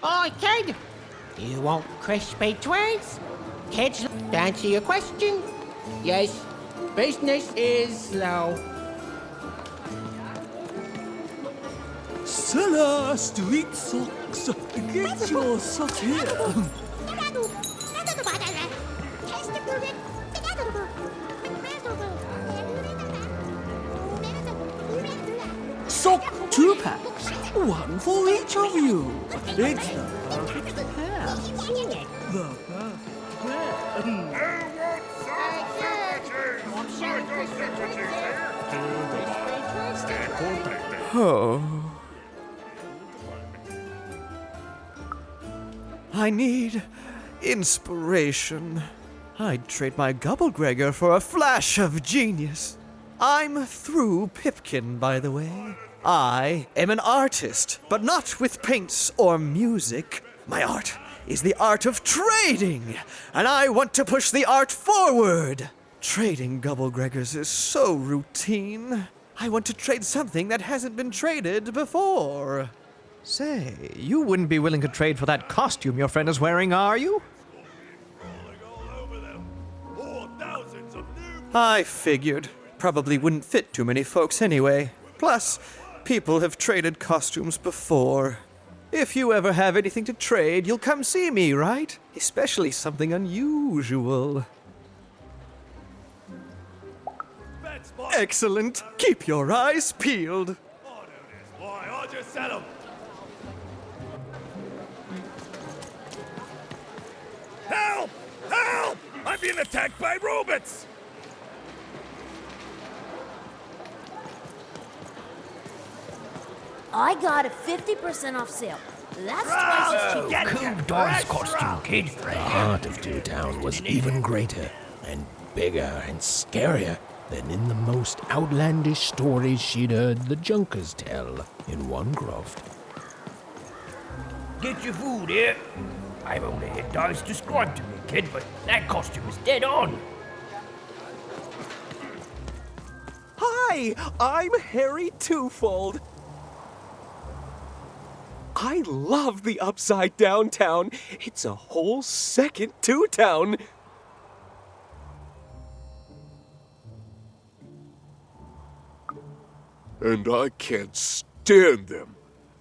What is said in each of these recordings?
Hi, kid. You want crispy twins? Kids, to answer your question, yes, business is slow. Seller Street Socks, get your socks here. Sock 2 packs, one for each of you. It's the perfect pair. The perfect pair. Oh. I need inspiration. I'd trade my Gubblegregor for a flash of genius. I'm through Pipkin, by the way. I am an artist, but not with paints or music. My art is the art of trading, and I want to push the art forward. Trading Gubblegregors is so routine. I want to trade something that hasn't been traded before. Say, you wouldn't be willing to trade for that costume your friend is wearing, are you? I figured. Probably wouldn't fit too many folks anyway. Plus, people have traded costumes before. If you ever have anything to trade, you'll come see me, right? Especially something unusual. Excellent. Keep your eyes peeled. I'll just set 'em. Help! Help! I'm being attacked by robots! I got a 50% off sale. That's twice as cheap. Cool Doghts costume, kid. The heart of Toontown was even greater and bigger and scarier than in the most outlandish stories she'd heard the Junkers tell in one croft. Get your food here. I've only had Doghts described to me, kid, but that costume is dead on. Hi, I'm Harry Twofold. I love the Upside Down Town. It's a whole second Toontown. And I can't stand them.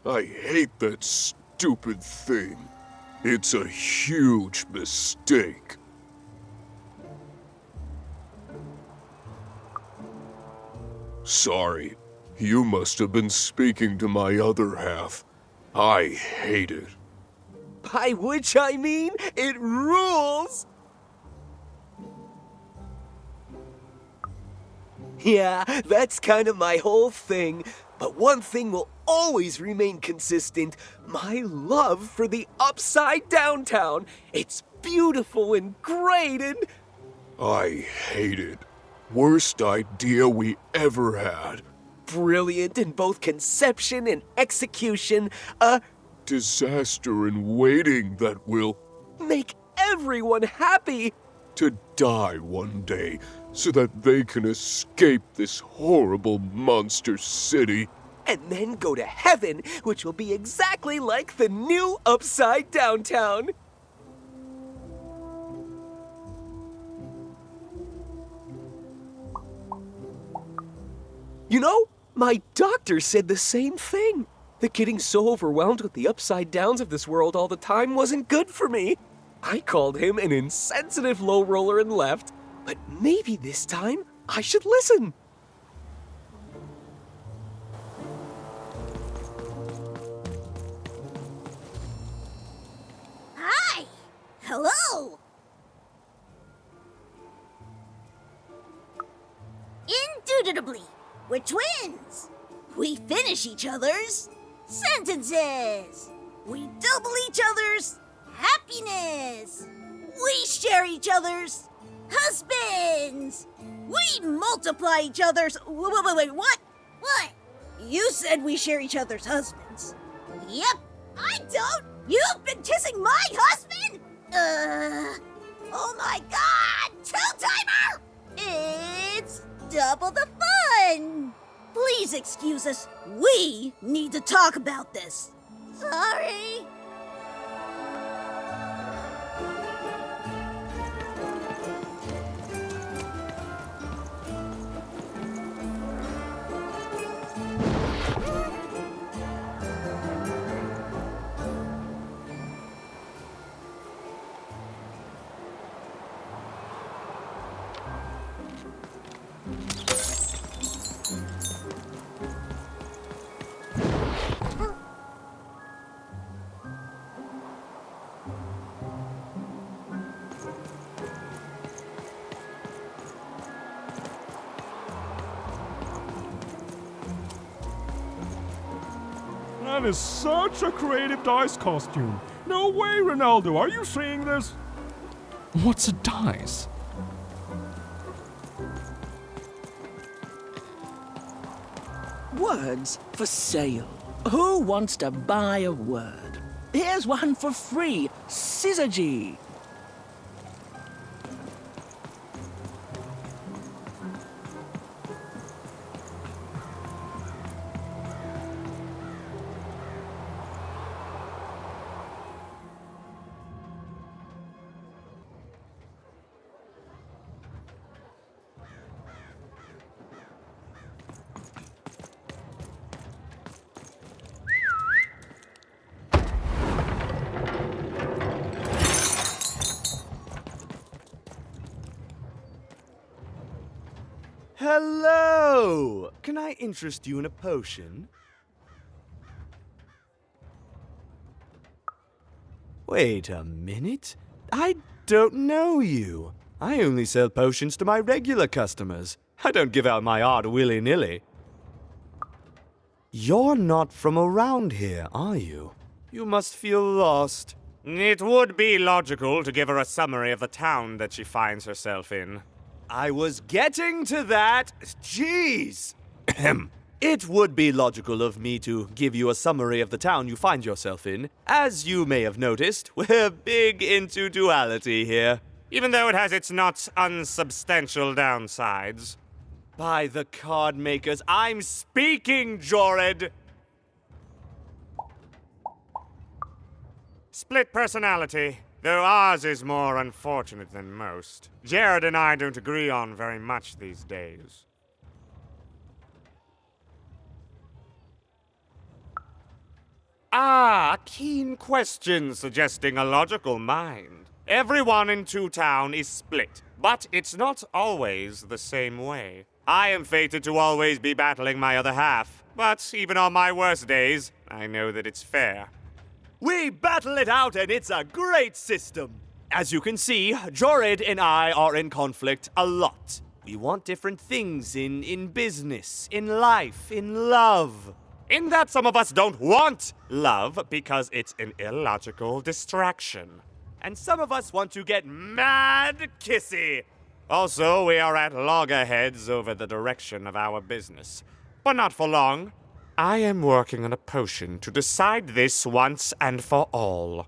I hate that stupid thing. It's a huge mistake. Sorry, you must have been speaking to my other half. I hate it. By which I mean, it rules! Yeah, that's kind of my whole thing. But one thing will always remain consistent. My love for the Upside Down Town. It's beautiful and great and... I hate it. Worst idea we ever had. Brilliant in both conception and execution. A disaster in waiting that will make everyone happy. To die one day so that they can escape this horrible monster city. And then go to heaven, which will be exactly like the new Upside Down Town. You know, my doctor said the same thing. That getting so overwhelmed with the upside downs of this world all the time wasn't good for me. I called him an insensitive low roller and left, but maybe this time I should listen. Hi! Hello! Indubitably, we're twins. We finish each other's sentences. We double each other's happiness. We share each other's husbands. We multiply each other's... Wait, what? What? You said we share each other's husbands. Yep, I don't. You've been kissing my husband? Oh my God! Two-timer! It's double the fun. Please excuse us. We need to talk about this. Sorry. That is such a creative dice costume. No way, Ronaldo, are you seeing this? What's a dice? Words for sale. Who wants to buy a word? Here's one for free. Syzygy. Hello! Can I interest you in a potion? Wait a minute. I don't know you. I only sell potions to my regular customers. I don't give out my art willy-nilly. You're not from around here, are you? You must feel lost. It would be logical to give her a summary of the town that she finds herself in. I was getting to that. Jeez. It would be logical of me to give you a summary of the town you find yourself in. As you may have noticed, we're big into duality here. Even though it has its not unsubstantial downsides. By the card makers, I'm speaking, Jorid! Split personality, though ours is more unfortunate than most. Jared and I don't agree on very much these days. Ah, a keen question suggesting a logical mind. Everyone in Two Town is split, but it's not always the same way. I am fated to always be battling my other half, but even on my worst days, I know that it's fair. We battle it out and it's a great system. As you can see, Jorid and I are in conflict a lot. We want different things in business, in life, in love. In that some of us don't want love because it's an illogical distraction. And some of us want to get mad kissy. Also, we are at loggerheads over the direction of our business. But not for long. I am working on a potion to decide this once and for all.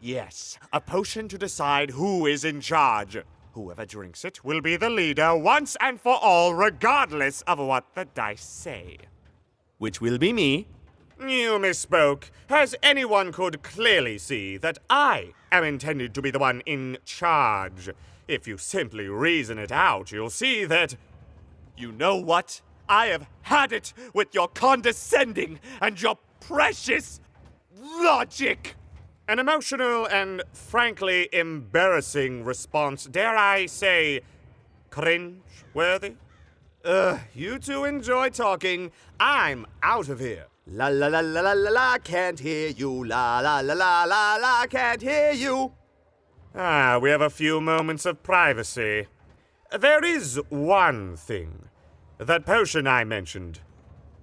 Yes, a potion to decide who is in charge. Whoever drinks it will be the leader once and for all, regardless of what the dice say. Which will be me. You misspoke, as anyone could clearly see that I am intended to be the one in charge. If you simply reason it out, you'll see that... You know what? I have had it with your condescending and your precious logic! An emotional and frankly embarrassing response, dare I say, cringe-worthy? You two enjoy talking. I'm out of here. La la la la la la la, can't hear you. La la la la la la, can't hear you. Ah, we have a few moments of privacy. There is one thing. That potion I mentioned.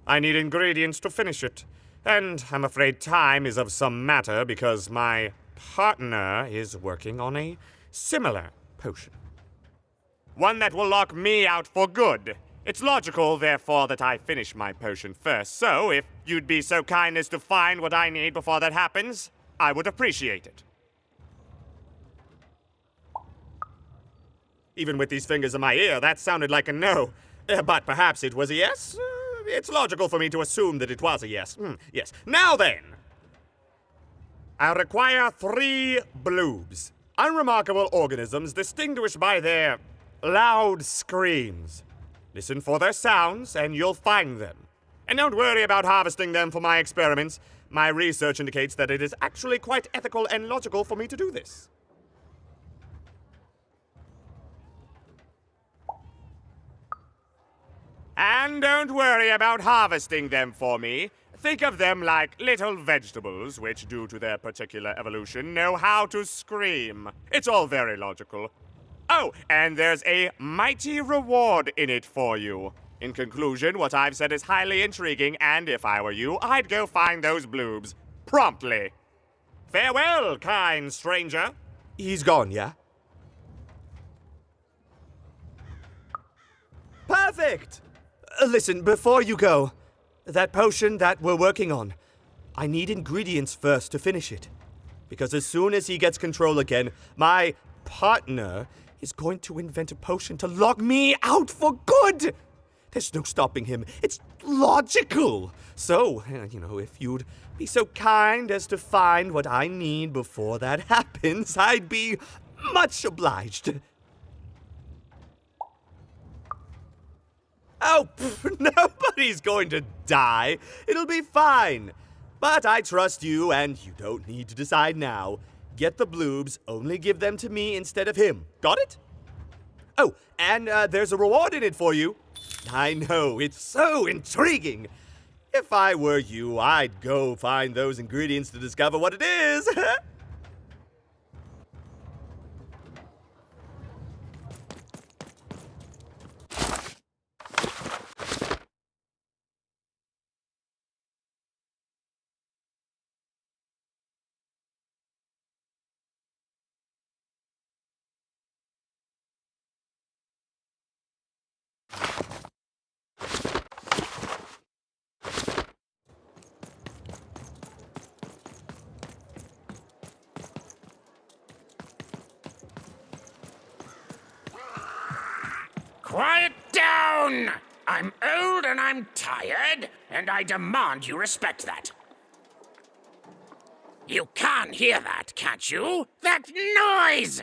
I need ingredients to finish it. And I'm afraid time is of some matter because my partner is working on a similar potion. One that will lock me out for good. It's logical, therefore, that I finish my potion first. So, if you'd be so kind as to find what I need before that happens, I would appreciate it. Even with these fingers in my ear, that sounded like a no. But perhaps it was a yes? It's logical for me to assume that it was a yes. Yes. Now then! I require 3 bloobs. Unremarkable organisms distinguished by their loud screams. Listen for their sounds, and you'll find them. And don't worry about harvesting them for my experiments. My research indicates that it is actually quite ethical and logical for me to do this. And don't worry about harvesting them for me. Think of them like little vegetables, which, due to their particular evolution, know how to scream. It's all very logical. Oh, and there's a mighty reward in it for you. In conclusion, what I've said is highly intriguing, and if I were you, I'd go find those bloobs. Promptly. Farewell, kind stranger. He's gone, yeah? Perfect! Listen, before you go, that potion that we're working on, I need ingredients first to finish it. Because as soon as he gets control again, my partner is going to invent a potion to lock me out for good! There's no stopping him. It's logical. So, if you'd be so kind as to find what I need before that happens, I'd be much obliged. Oh, nobody's going to die. It'll be fine. But I trust you, and you don't need to decide now. Get the bloobs, only give them to me instead of him. Got it? Oh, and there's a reward in it for you. I know, it's so intriguing. If I were you, I'd go find those ingredients to discover what it is. Quiet down! I'm old and I'm tired, and I demand you respect that. You can't hear that, can't you? That noise!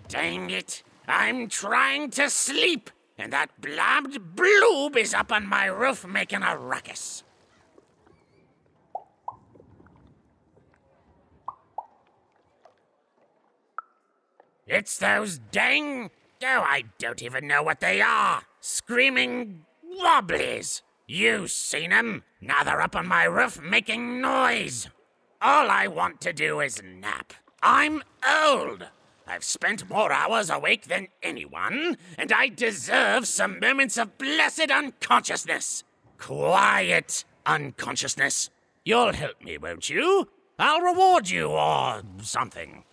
Dang it. I'm trying to sleep, and that blabbed bloob is up on my roof making a ruckus. It's those dang... Oh, I don't even know what they are. Screaming wobblies. You seen 'em? Now they're up on my roof making noise. All I want to do is nap. I'm old. I've spent more hours awake than anyone, and I deserve some moments of blessed unconsciousness. Quiet unconsciousness. You'll help me, won't you? I'll reward you or something.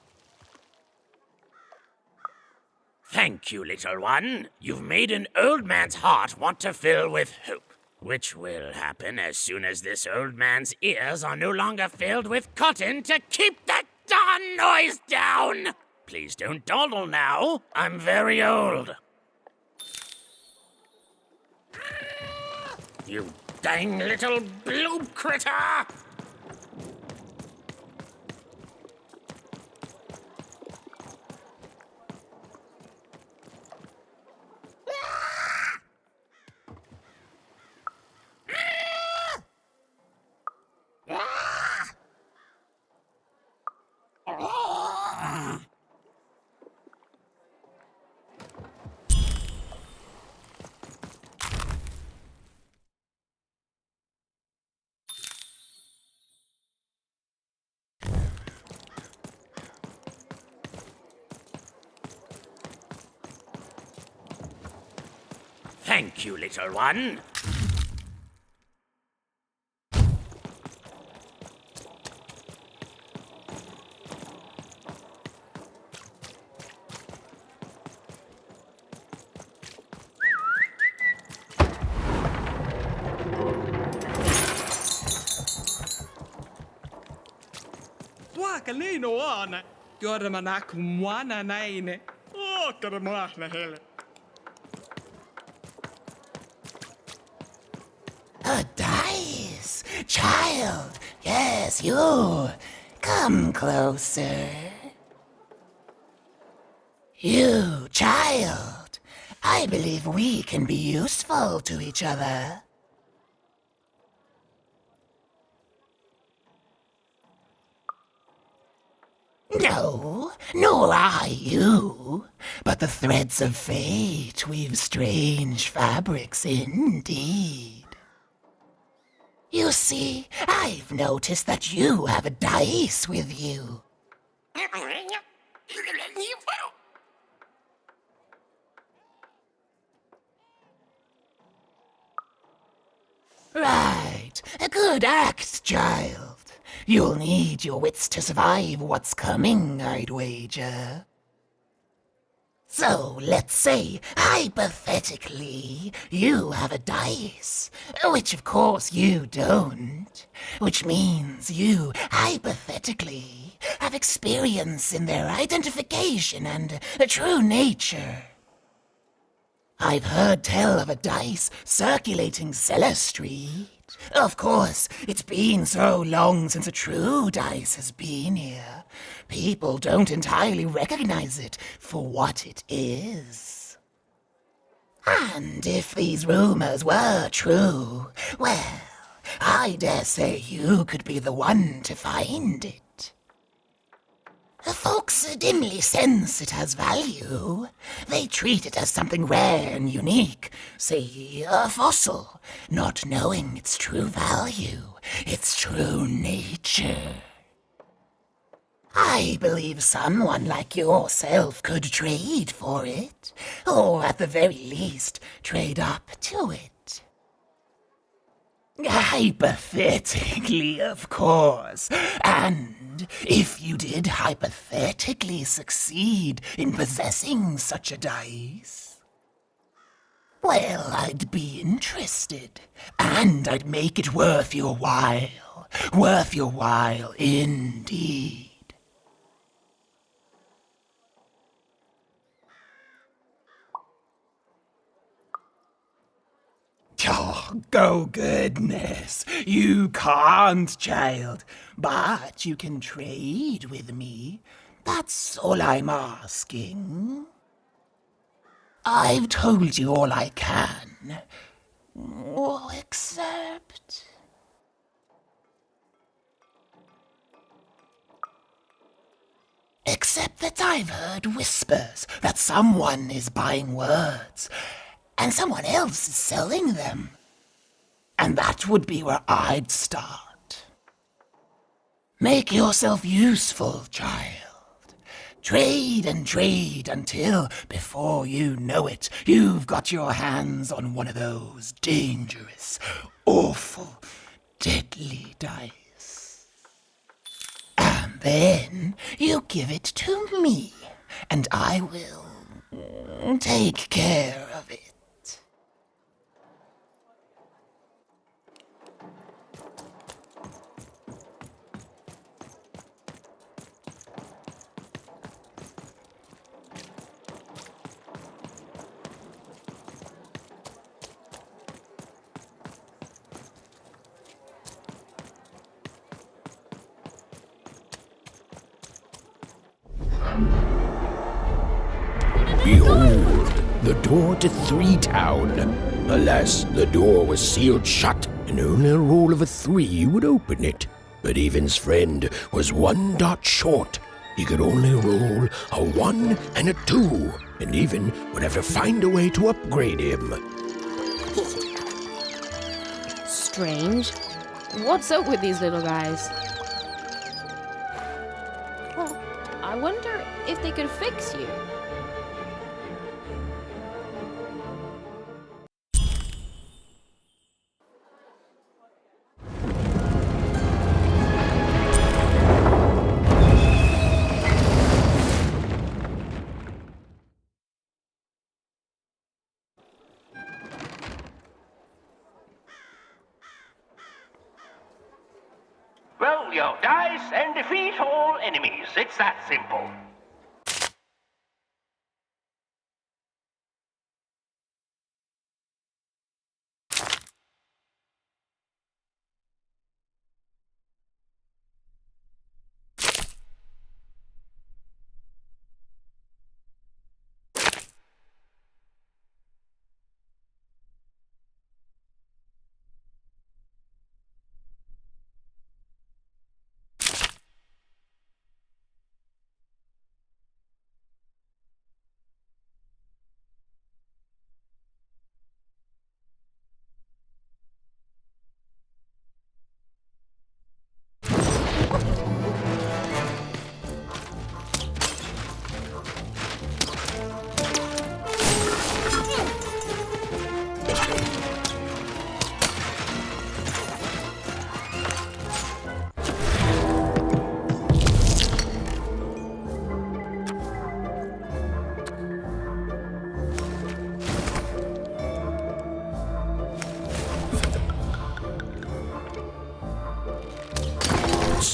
Thank you, little one. You've made an old man's heart want to fill with hope, which will happen as soon as this old man's ears are no longer filled with cotton to keep that darn noise down. Please don't dawdle now. I'm very old. You dang little blue critter! Thank you, little one. Wakalino ana. Yormanaku mwana naine. Oh, karamahna hele. A dice! Child! Yes, you! Come closer. You, child! I believe we can be useful to each other. No, nor I you, but the threads of fate weave strange fabrics indeed. You see, I've noticed that you have a dice with you. Right. A good act, child. You'll need your wits to survive what's coming, I'd wager. So, let's say, hypothetically, you have a dice, which of course you don't, which means you, hypothetically, have experience in their identification and true nature. I've heard tell of a dice circulating Cellar Street. Of course, it's been so long since a true dice has been here. People don't entirely recognize it for what it is. And if these rumors were true, well, I dare say you could be the one to find it. Folks dimly sense it has value. They treat it as something rare and unique, say a fossil, not knowing its true value, its true nature. I believe someone like yourself could trade for it, or at the very least, trade up to it. Hypothetically, of course, and if you did hypothetically succeed in possessing such a dice, well, I'd be interested, and I'd make it worth your while indeed. Oh, go goodness, you can't, child, but you can trade with me. That's all I'm asking. I've told you all I can. Oh, except... Except that I've heard whispers that someone is buying words, and someone else is selling them. And that would be where I'd start. Make yourself useful, child. Trade and trade until, before you know it, you've got your hands on one of those dangerous, awful, deadly dice. And then you give it to me, and I will take care of it. Behold, the door to Three Town. Alas, the door was sealed shut, and only a roll of a 3 would open it. But Evan's friend was 1 dot short. He could only roll a 1 and a 2, and Evan would have to find a way to upgrade him. Strange. What's up with these little guys? Well, I wonder if they could fix you. Roll your dice and defeat all enemies. It's that simple.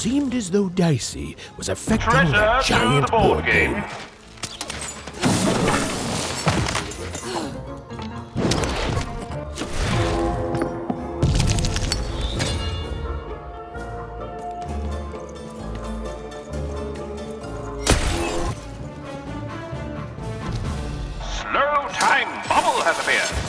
seemed as though Dicey was affecting Treasure the to giant the board game. game. Slow time bubble has appeared.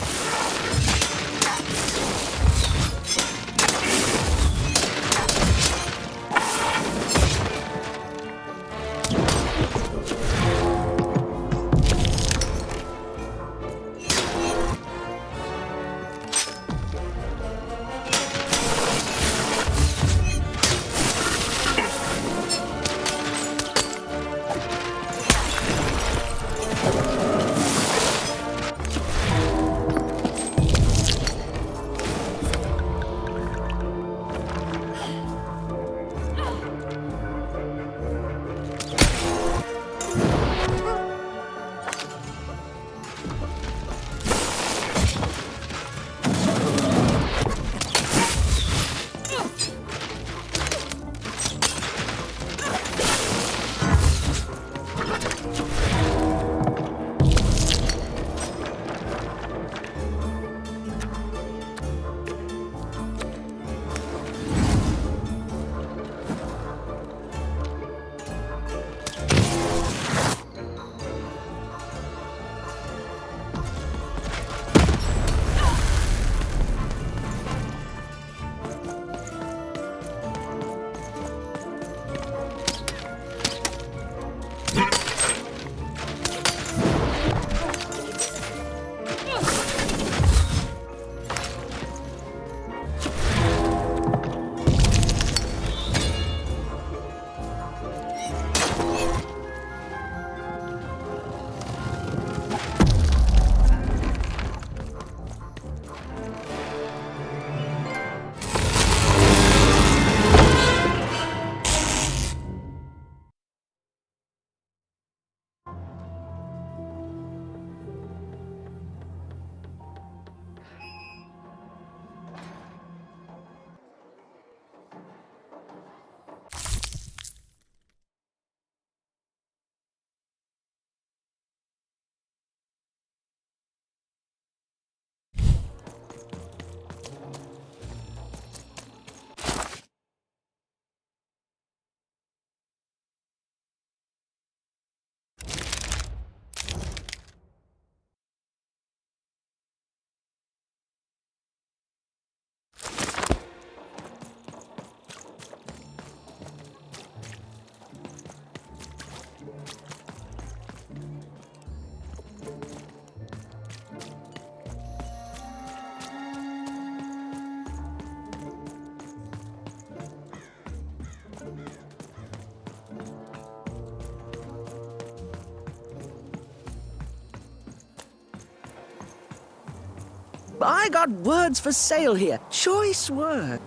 I got words for sale here. Choice word.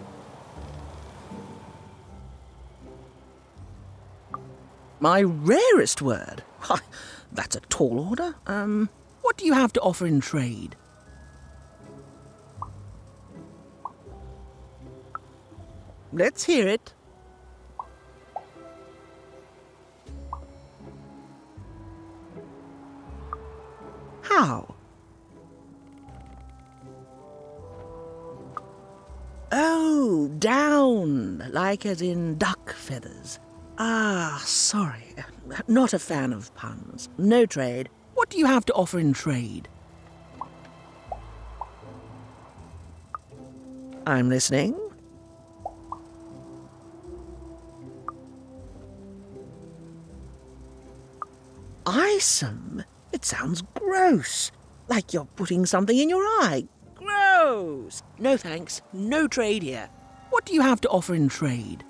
My rarest word? Why, that's a tall order. What do you have to offer in trade? Let's hear it. How? Oh, down, like as in duck feathers. Ah, sorry. Not a fan of puns. No trade. What do you have to offer in trade? I'm listening. Eyesome? It sounds gross. Like you're putting something in your eye. Gross! No thanks. No trade here. What do you have to offer in trade?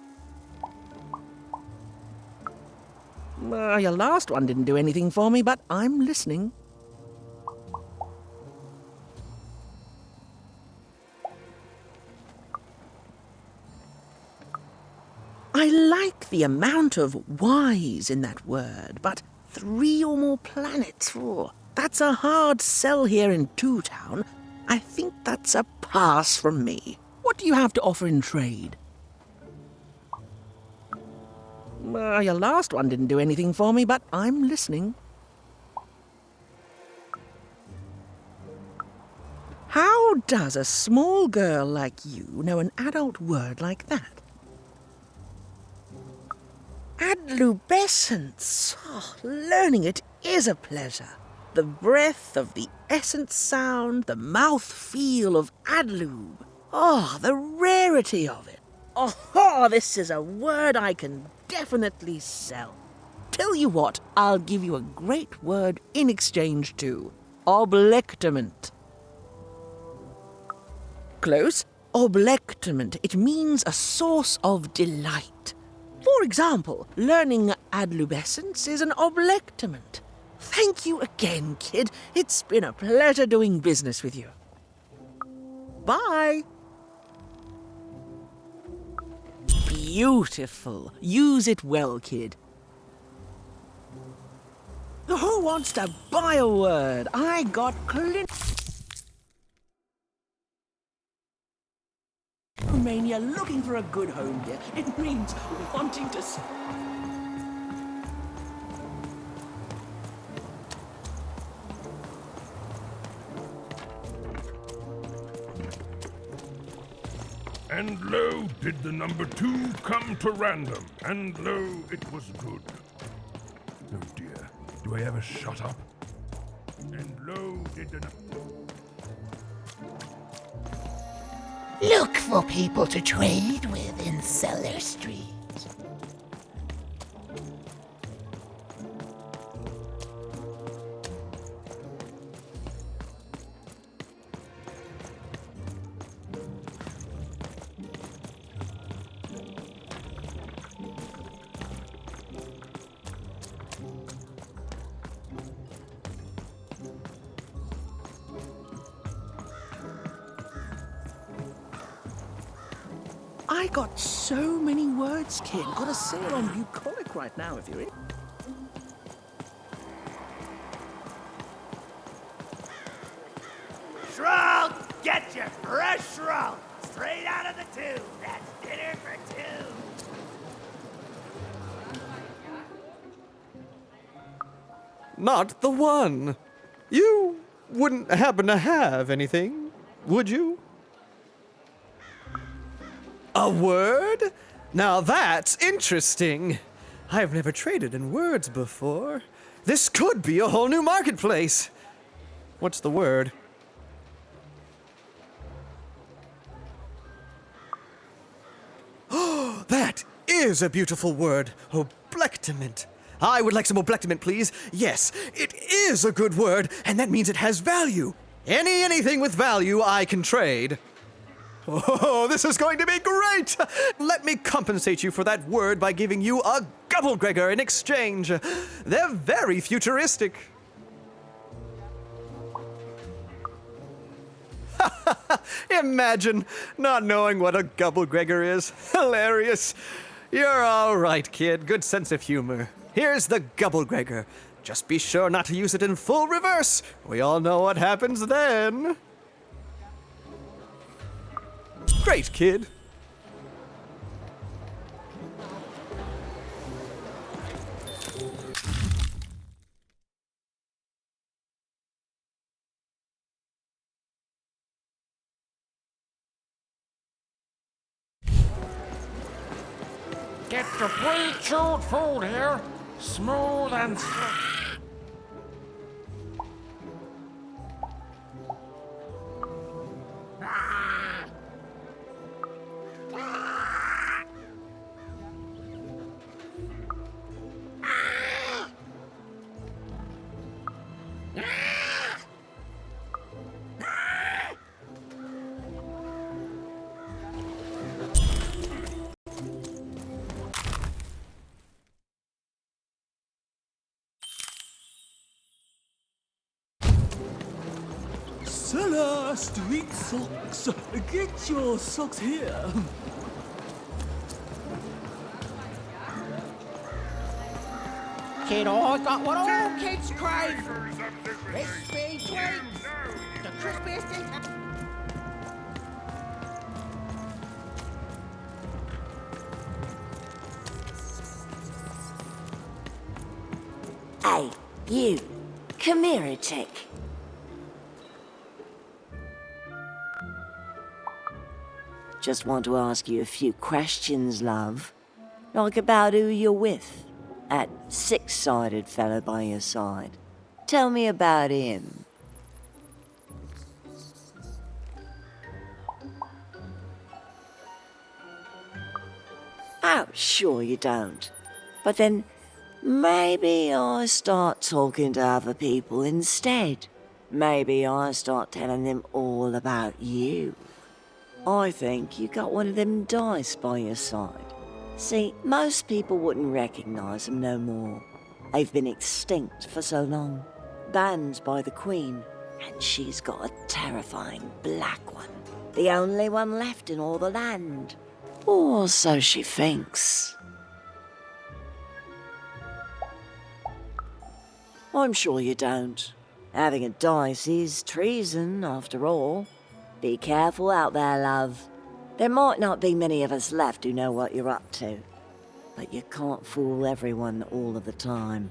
Your last one didn't do anything for me, but I'm listening. I like the amount of Y's in that word, but 3 or more planets, that's a hard sell here in Two Town. I think that's a pass from me. What do you have to offer in trade? Your last one didn't do anything for me, but I'm listening. How does a small girl like you know an adult word like that? Adlubescence. Oh, learning it is a pleasure. The breath of the essence sound, the mouth feel of adlube. Oh, the rarity of it. Oh, this is a word I can definitely sell. Tell you what, I'll give you a great word in exchange too. Oblectament. Close. Oblectament. It means a source of delight. For example, learning adlubescence is an oblectament. Thank you again, kid. It's been a pleasure doing business with you. Bye. Beautiful. Use it well, kid. Who wants to buy a word? I got Mania looking for a good home here. It means wanting to... And lo, did the number 2 come to random, and lo, it was good. Oh dear, do I ever shut up? And lo, did the Look for people to trade with in Cellar Street. I got so many words, kid. Got a sale on bucolic right now if you're in. Shroud! Get your fresh shroud! Straight out of the tube! That's dinner for 2! Not the one. You wouldn't happen to have anything, would you? A word? Now that's interesting. I've never traded in words before. This could be a whole new marketplace. What's the word? Oh, that is a beautiful word. Oblectament. I would like some oblectament, please. Yes, it is a good word, and that means it has value. Anything with value I can trade. Oh, this is going to be great! Let me compensate you for that word by giving you a Gubblegregor in exchange. They're very futuristic. Imagine not knowing what a Gubblegregor is. Hilarious. You're all right, kid. Good sense of humor. Here's the Gubblegregor. Just be sure not to use it in full reverse. We all know what happens then. Great, kid. Get your pre-chewed food here, smooth and slick. Cellar Street Socks. Get your socks here. Kid, I got what all kids crave. Crispy treats. The crispiest thing. You, come here a tick. Just want to ask you a few questions, love. Like about who you're with. That six-sided fellow by your side. Tell me about him. Oh, sure you don't. But then, maybe I start talking to other people instead. Maybe I start telling them all about you. I think you got one of them dice by your side. See, most people wouldn't recognize them no more. They've been extinct for so long. Banned by the Queen, and she's got a terrifying black one. The only one left in all the land. Or so she thinks. I'm sure you don't. Having a dice is treason, after all. Be careful out there, love. There might not be many of us left who know what you're up to. But you can't fool everyone all of the time.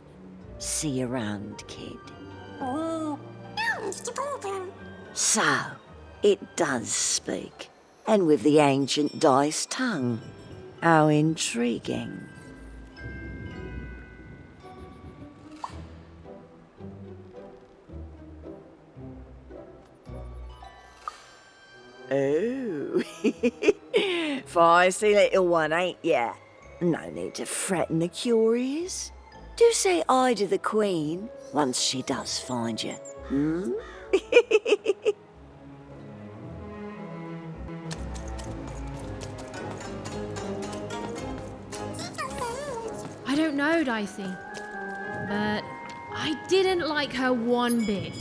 See you around, kid. So, it does speak. And with the ancient dice tongue. How intriguing. Oh, feisty little one, ain't ya? No need to threaten the curious. Do say aye to the Queen once she does find you, hmm? I don't know, Dicey, but I didn't like her one bit.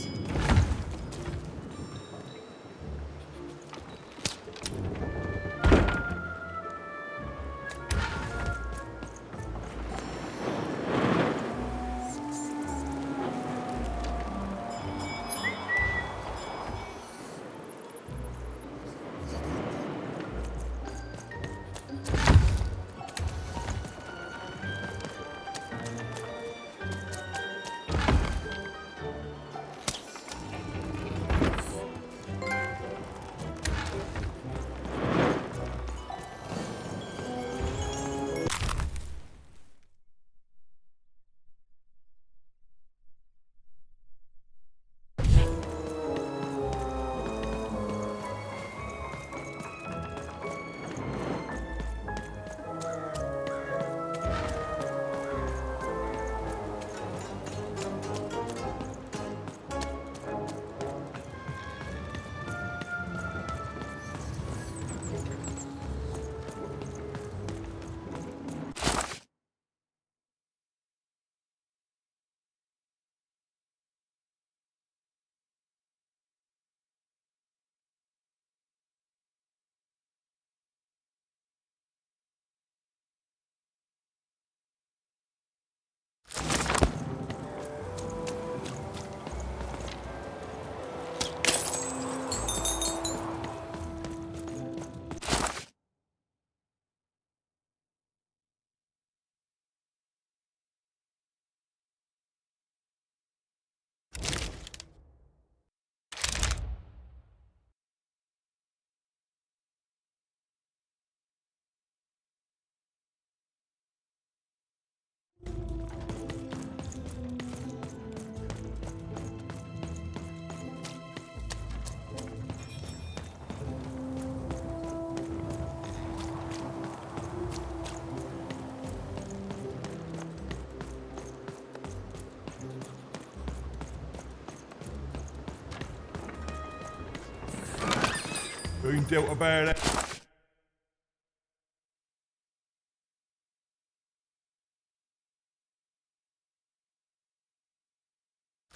Been dealt a bad hand.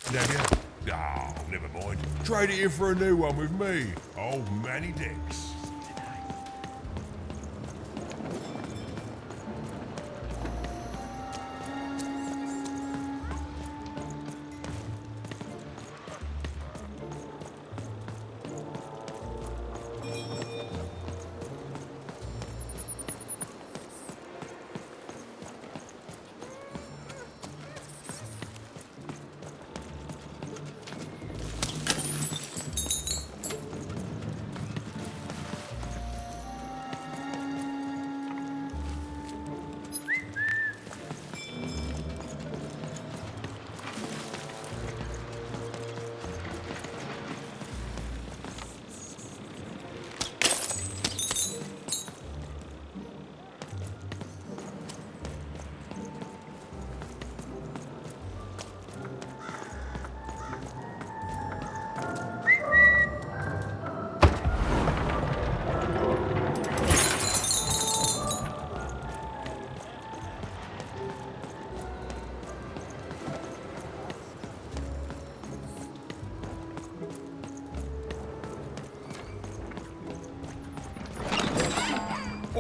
Have you? Oh, never mind. Trade it in for a new one with me. Old Manny Dix.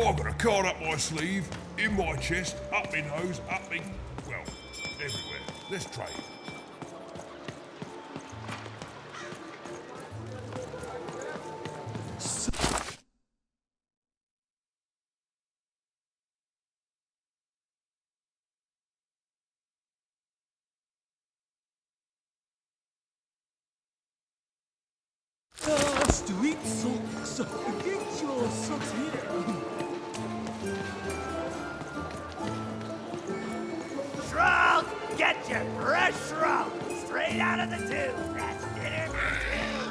I've got a card up my sleeve, in my chest, up my nose, up me... well, everywhere. Let's trade. Street socks. Get your socks here. Shrug! Get your fresh shrug! Straight out of the tube. That's dinner for two.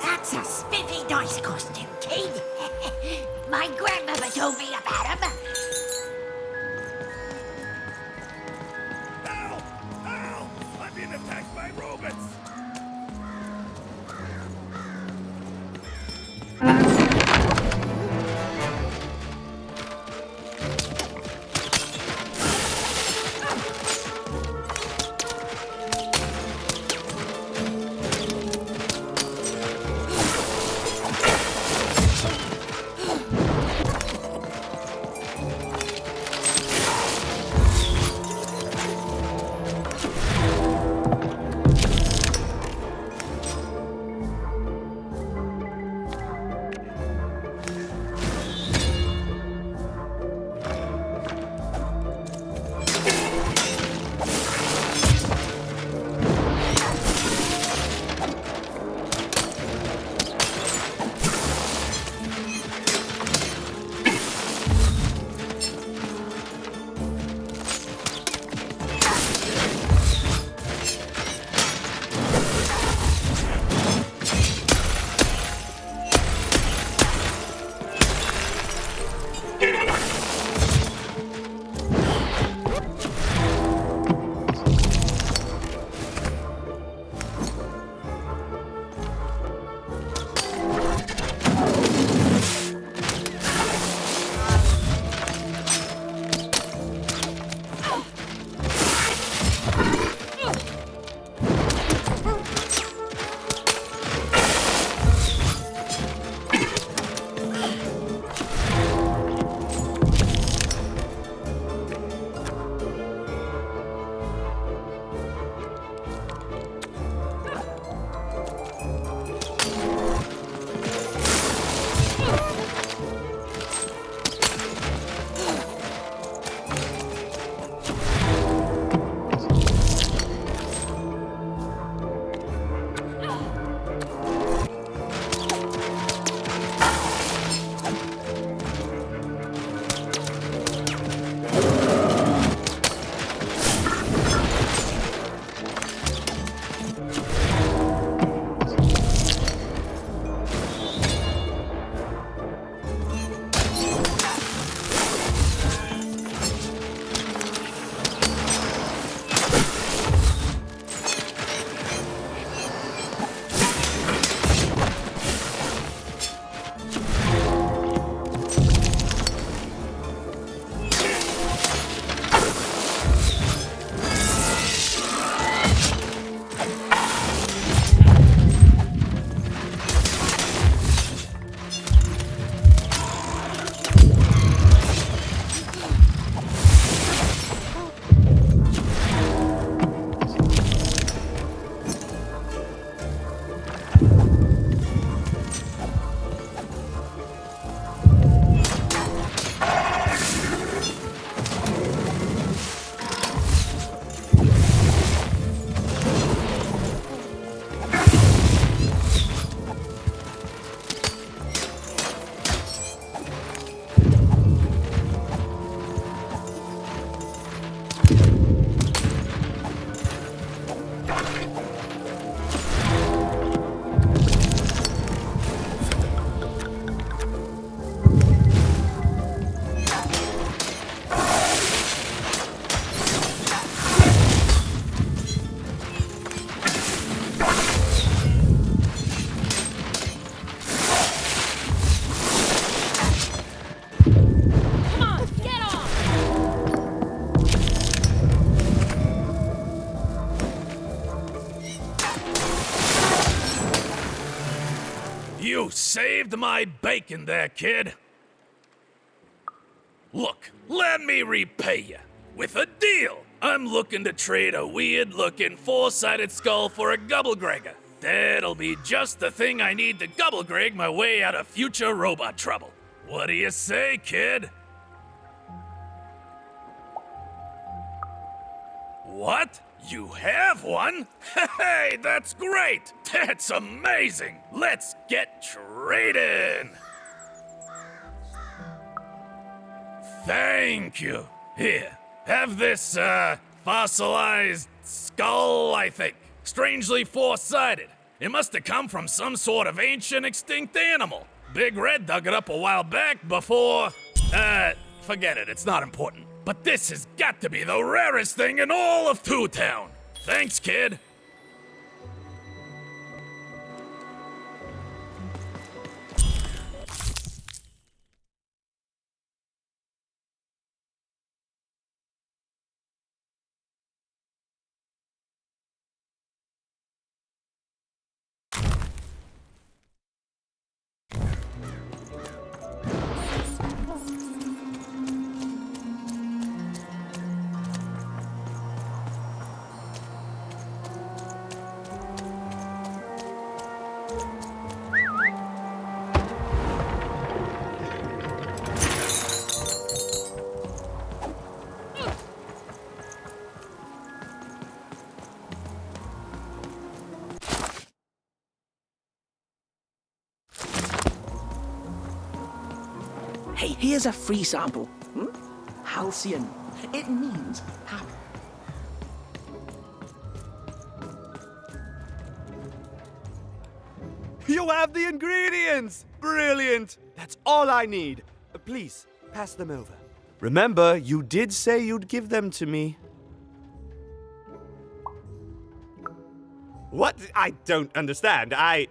That's a spiffy nice costume, kid. My grandmother told me about him. Help! Help! I'm being attacked by robots! You saved my bacon there, kid. Look, let me repay you with a deal. I'm looking to trade a weird-looking four-sided skull for a Gubblegregger. That'll be just the thing I need to Gubblegreg my way out of future robot trouble. What do you say, kid? What? You have one? Hey, that's great! That's amazing! Let's get trading! Thank you. Here, have this, fossilized skull, I think. Strangely four-sided. It must have come from some sort of ancient extinct animal. Big Red dug it up a while back before... forget it, it's not important. But this has got to be the rarest thing in all of Two Town. Thanks, kid. Hey, here's a free sample. Halcyon. It means happy. You have the ingredients! Brilliant! That's all I need. Please, pass them over. Remember, you did say you'd give them to me. What? I don't understand. I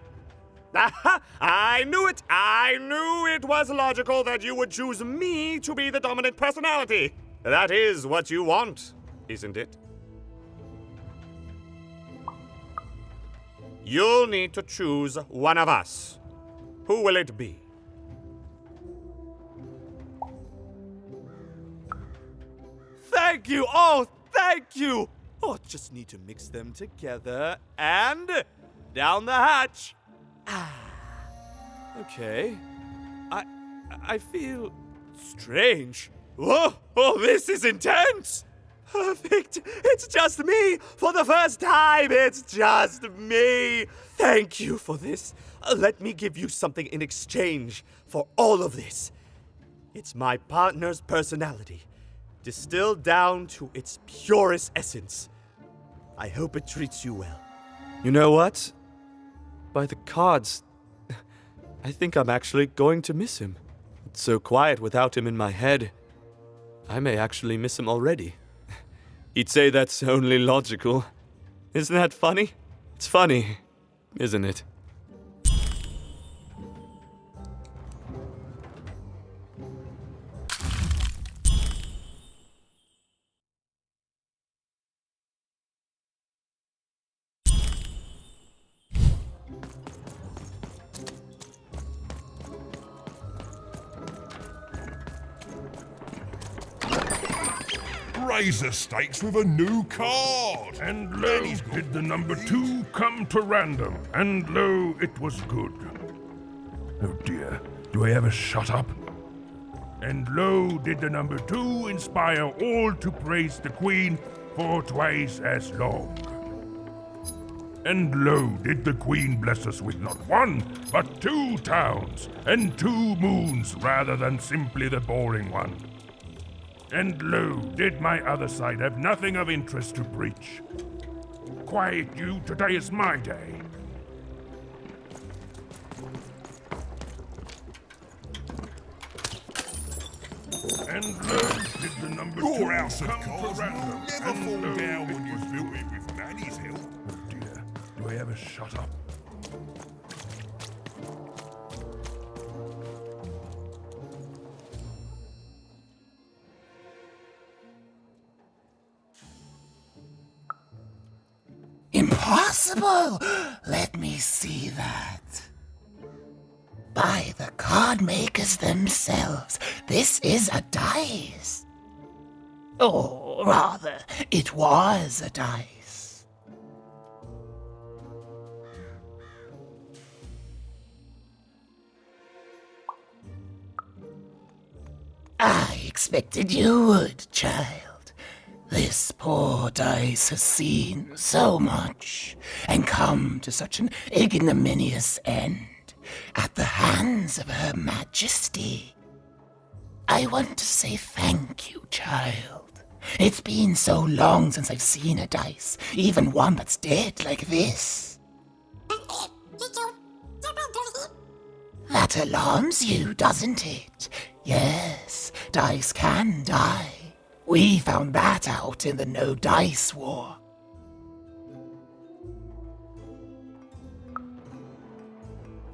knew it! I knew it was logical that you would choose me to be the dominant personality. That is what you want, isn't it? You'll need to choose one of us. Who will it be? Thank you! Oh, thank you! Oh, just need to mix them together and down the hatch. Okay. I feel strange. Whoa! Oh, this is intense! Perfect! It's just me! For the first time, it's just me! Thank you for this. Let me give you something in exchange for all of this. It's my partner's personality, distilled down to its purest essence. I hope it treats you well. You know what? By the cards, I think I'm actually going to miss him. It's so quiet without him in my head. I may actually miss him already. He'd say that's only logical. Isn't that funny? It's funny, isn't it? Razor stakes with a new card. And lo, did the number 2 come to random. And lo, it was good. Oh dear, do I ever shut up? And lo, did the number 2 inspire all to praise the Queen for twice as long. And lo, did the Queen bless us with not 1, but 2 towns, and 2 moons rather than simply the boring one. And lo, did my other side have nothing of interest to preach. Quiet you, today is my day. And lo, did the number 2 Your house of come cards to random. will never And fall lo, down it when was you've built it with Manny's help. Oh dear, do I ever shut up? Impossible! Let me see that. by the card makers themselves. This is a dice. Or rather, it was a dice. I expected you would, child. This poor dice has seen so much and come to such an ignominious end at the hands of Her Majesty. I want to say thank you, child. It's been so long since I've seen a dice, even one that's dead like this. That alarms you, doesn't it? Yes, dice can die. We found that out in the No Dice War.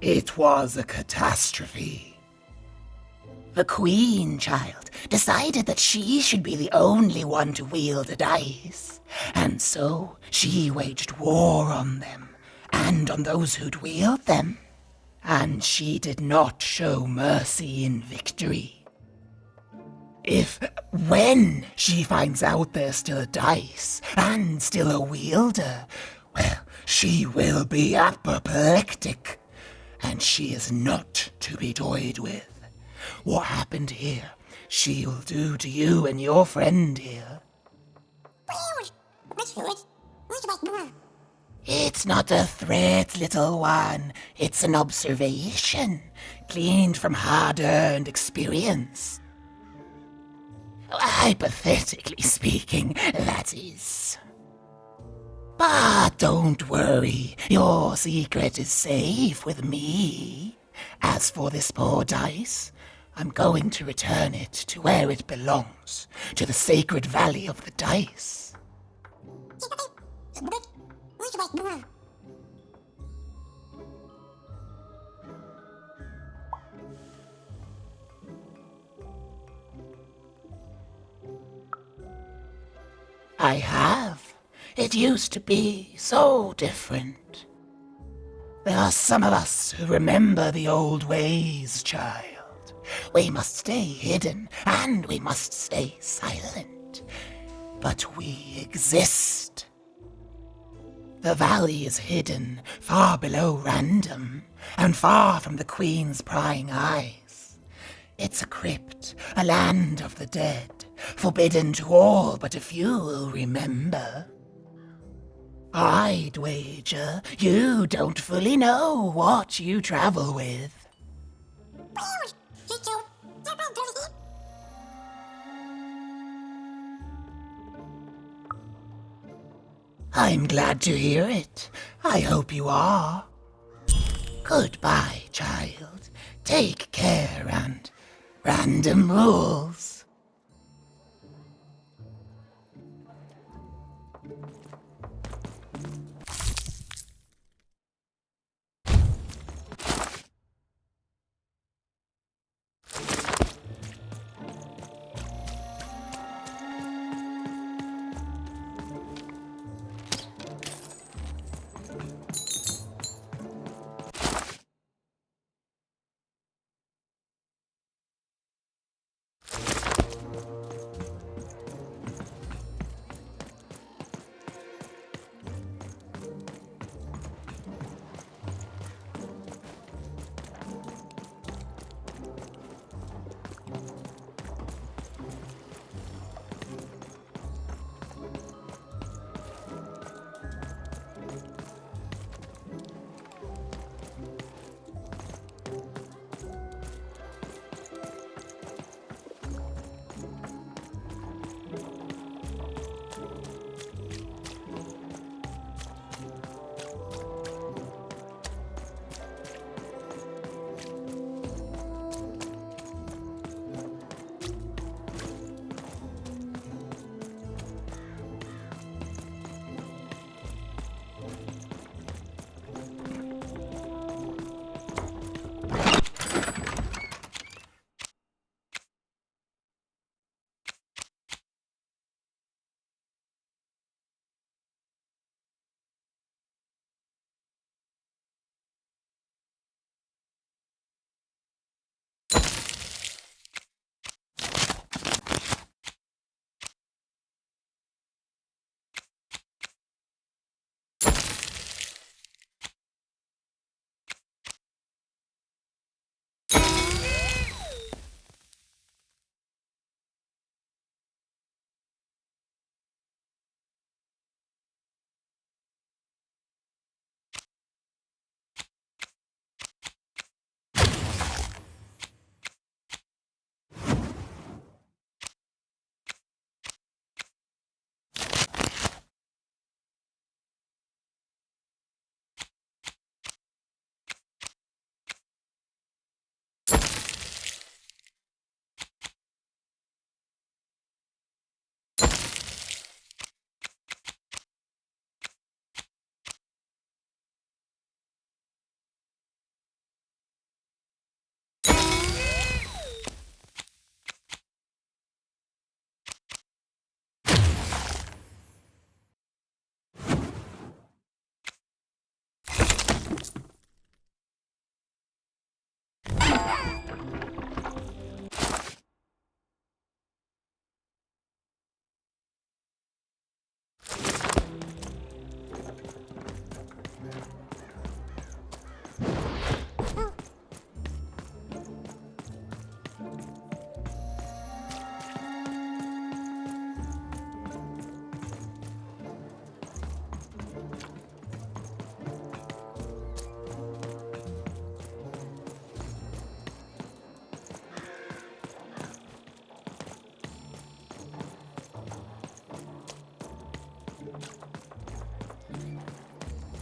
It was a catastrophe. The Queen, child, decided that she should be the only one to wield a dice, and so she waged war on them, and on those who'd wield them. And she did not show mercy in victory. When she finds out there's still a dice, and still a wielder, well, she will be apoplectic, and she is not to be toyed with. What happened here, she'll do to you and your friend here. It's not a threat, little one. It's an observation, gleaned from hard-earned experience. Hypothetically speaking, that is. But don't worry, your secret is safe with me. As for this poor dice, I'm going to return it to where it belongs, to the sacred valley of the dice. I have. It used to be so different. There are some of us who remember the old ways, child. We must stay hidden, and we must stay silent. But we exist. The valley is hidden far below random, and far from the Queen's prying eyes. It's a crypt, a land of the dead, forbidden to all but a few will remember. I'd wager you don't fully know what you travel with. I'm glad to hear it. I hope you are. Goodbye, child. Take care and random rules.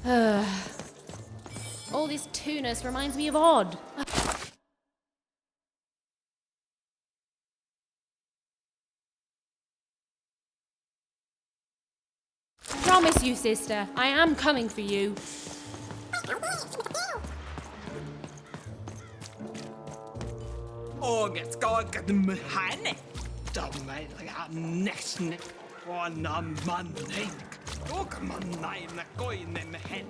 All this tunus reminds me of Odd. Promise you, sister, I am coming for you. Åget skal gdm henne. Dammel er nesten på nammanning. Og man neina goine med henne.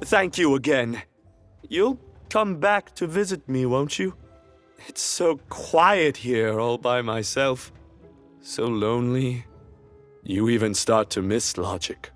Thank you again. You'll come back to visit me, won't you? It's so quiet here all by myself. So lonely. You even start to miss logic.